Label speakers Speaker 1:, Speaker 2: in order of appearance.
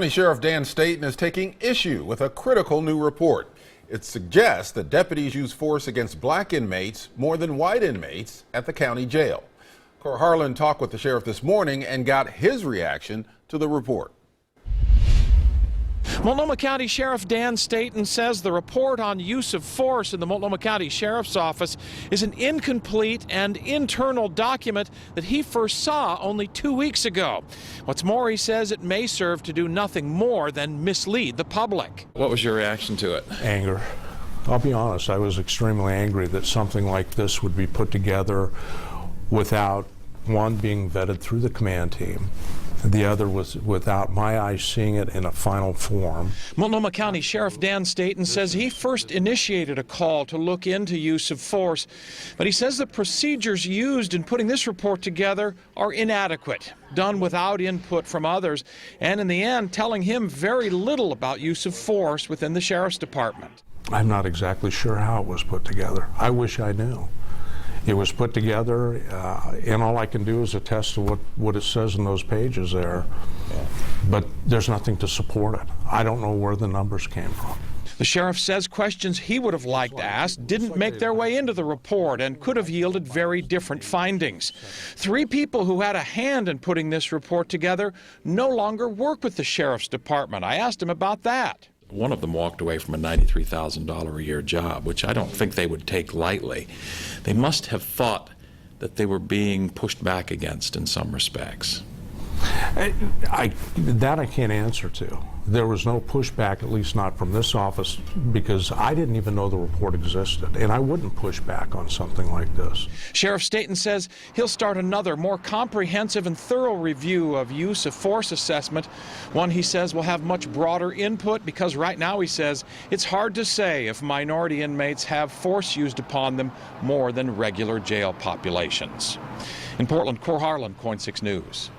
Speaker 1: County Sheriff Dan Staton is taking issue with a critical new report. It suggests that deputies use force against black inmates more than white inmates at the county jail. Cor Harlan talked with the sheriff this morning and got his reaction to the report.
Speaker 2: Multnomah County Sheriff Dan Staton says the report on use of force in the Multnomah County Sheriff's Office is an incomplete and internal document that he first saw only 2 weeks ago. What's more, he says it may serve to do nothing more than mislead the public.
Speaker 3: What was your reaction to it?
Speaker 4: Anger. I'll be honest, I was extremely angry that something like this would be put together without, one, being vetted through the command team. The other was without my eyes seeing it in a final form.
Speaker 2: Multnomah County Sheriff Dan Staton says he first initiated a call to look into use of force, but he says the procedures used in putting this report together are inadequate, done without input from others, and in the end telling him very little about use of force within the Sheriff's Department.
Speaker 4: I'm not exactly sure how it was put together. I wish I knew. It was put together, and all I can do is attest to what it says in those pages there. But there's nothing to support it. I don't know where the numbers came from.
Speaker 2: The sheriff says questions he would have liked asked didn't make their way into the report and could have yielded very different findings. 3 people who had a hand in putting this report together no longer work with the Sheriff's Department. I asked him about that.
Speaker 3: One of them walked away from a $93,000 a year job, which I don't think they would take lightly. They must have thought that they were being pushed back against in some respects.
Speaker 4: That I can't answer to. There was no pushback, at least not from this office, because I didn't even know the report existed, and I wouldn't push back on something like this.
Speaker 2: Sheriff Staton says he'll start another, more comprehensive and thorough review of use of force assessment, one he says will have much broader input because right now, he says, it's hard to say if minority inmates have force used upon them more than regular jail populations. In Portland, Cor Harlan, KOIN 6 News.